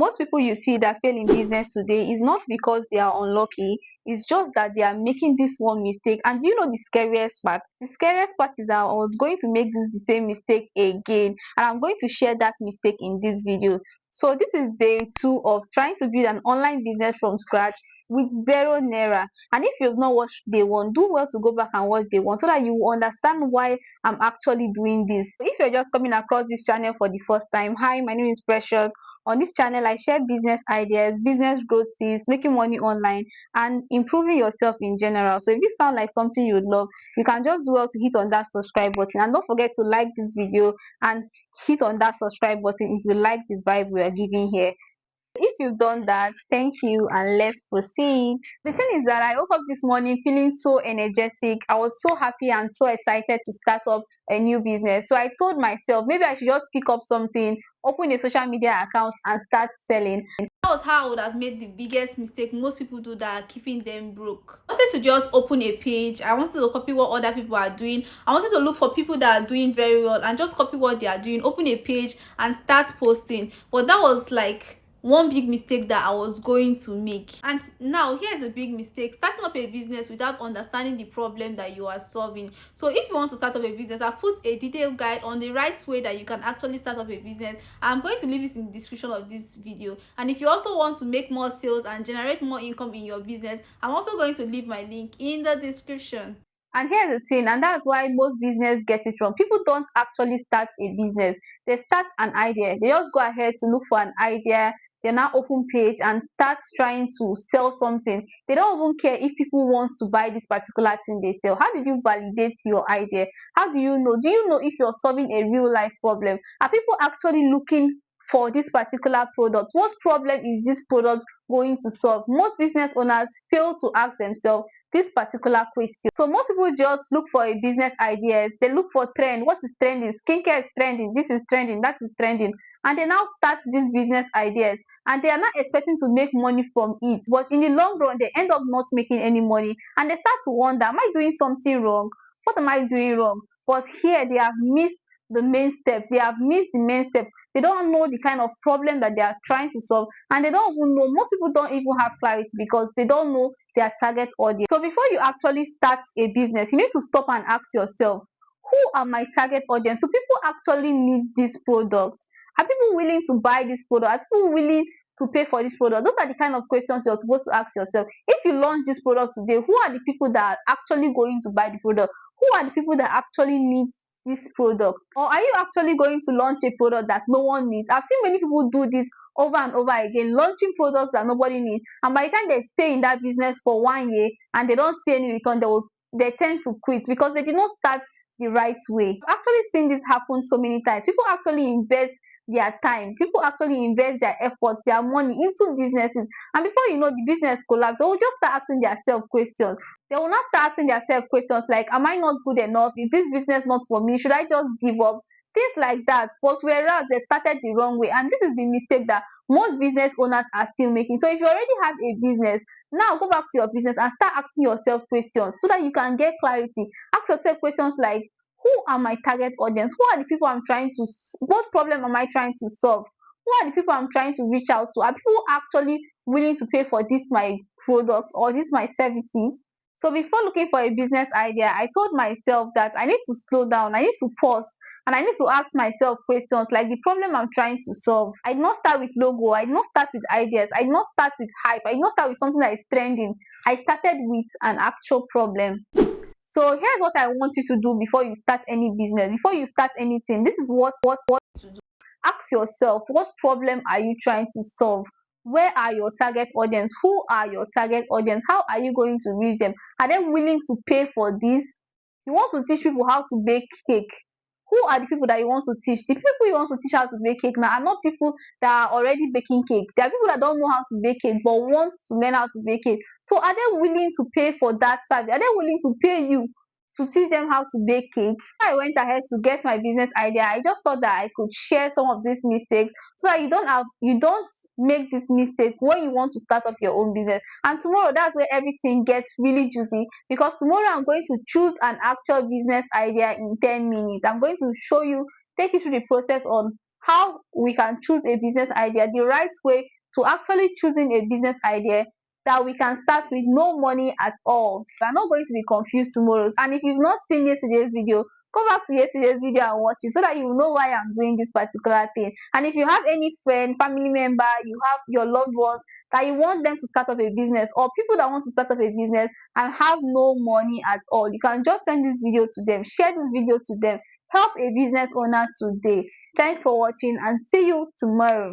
Most people you see that fail in business today is not because they are unlucky, it's just that they are making this one mistake. And do you know the scariest part? The scariest part is that I was going to make this the same mistake again, and I'm going to share that mistake in this video. So this is day two of trying to build an online business from scratch with zero naira. And if you've not watched day one, do well to go back and watch day one so that you will understand why I'm actually doing this. So if you're just coming across this channel for the first time, hi, my name is Precious. On this channel, I share business ideas, business growth tips, making money online, and improving yourself in general. So if this sounds like something you would love, you can just do well to hit on that subscribe button. And don't forget to like this video and hit on that subscribe button if you like this vibe we are giving here. If you've done that, thank you, and let's proceed. The thing is that I woke up this morning feeling so energetic. I was so happy and so excited to start up a new business. So I told myself maybe I should just pick up something, open a social media account, and start selling. That was how I would have made the biggest mistake most people do, that are keeping them broke. I wanted to just open a page. I wanted to copy what other people are doing. I wanted to look for people that are doing very well and just copy what they are doing, open a page and start posting. But that was like one big mistake that I was going to make. And now here's a big mistake: starting up a business without understanding the problem that you are solving. So if you want to start up a business, I've put a detailed guide on the right way that you can actually start up a business. I'm going to leave it in the description of this video. And if you also want to make more sales and generate more income in your business, I'm also going to leave my link in the description. And here's the thing, and that's why most business get it wrong. People don't actually start a business. They start an idea. They just go ahead to look for an idea. They now open page and start trying to sell something. They don't even care if people want to buy this particular thing they sell. How did you validate your idea? How do you know? Do you know if you're solving a real life problem? Are people actually looking for this particular product? What problem is this product going to solve? Most business owners fail to ask themselves this particular question. So most people just look for a business ideas. They look for trend. What is trending? Skincare is trending. This is trending. That is trending. And they now start these business ideas, and they are not expecting to make money from it. But in the long run, they end up not making any money, and they start to wonder, am I doing something wrong? What am I doing wrong? But here they have missed the main step. They have missed the main step. They don't know the kind of problem that they are trying to solve, and they don't even know. Most people don't even have clarity because they don't know their target audience. So before you actually start a business, you need to stop and ask yourself, who are my target audience? So people actually need this product. Are people willing to buy this product? Are people willing to pay for this product? Those are the kind of questions you're supposed to ask yourself. If you launch this product today, who are the people that are actually going to buy the product? Who are the people that actually need this product? Or are you actually going to launch a product that no one needs? I've seen many people do this over and over again, launching products that nobody needs, and by the time they stay in that business for 1 year and they don't see any return, they tend to quit because they did not start the right way. I've actually seen this happen so many times. People actually invest their time, people actually invest their effort, their money into businesses, and before you know, the business collapse. They will just start asking themselves questions. They will not start asking themselves questions like, am I not good enough? Is this business not for me? Should I just give up? Things like that. But whereas they started the wrong way, and this is the mistake that most business owners are still making. So if you already have a business, now go back to your business and start asking yourself questions so that you can get clarity. Ask yourself questions like, who are my target audience? Who are the people I'm trying to, what problem am I trying to solve? Who are the people I'm trying to reach out to? Are people actually willing to pay for this my product or this my services? So before looking for a business idea, I told myself that I need to slow down, I need to pause, and I need to ask myself questions like the problem I'm trying to solve. I did not start with logo, I did not start with ideas, I did not start with hype, I did not start with something that is trending. I started with an actual problem. So here's what I want you to do before you start any business, before you start anything. This is what to do. Ask yourself, what problem are you trying to solve? Where are your target audience? Who are your target audience? How are you going to reach them? Are they willing to pay for this? You want to teach people how to bake cake. Who are the people that you want to teach? The people you want to teach how to bake cake now are not people that are already baking cake. There are people that don't know how to bake cake but want to learn how to bake cake. So are they willing to pay for that service? Are they willing to pay you to teach them how to bake cake? I went ahead to get my business idea. I just thought that I could share some of these mistakes so that you don't make this mistake when you want to start up your own business. And tomorrow, that's where everything gets really juicy, because tomorrow I'm going to choose an actual business idea in 10 minutes. I'm going to show you, take you through the process on how we can choose a business idea, the right way to actually choosing a business idea that we can start with no money at all. We are not going to be confused tomorrow. And if you've not seen yesterday's video, go back to yesterday's video and watch it so that you know why I'm doing this particular thing. And if you have any friend, family member, you have your loved ones that you want them to start up a business, or people that want to start up a business and have no money at all, you can just send this video to them, share this video to them, help a business owner today. Thanks for watching and see you tomorrow.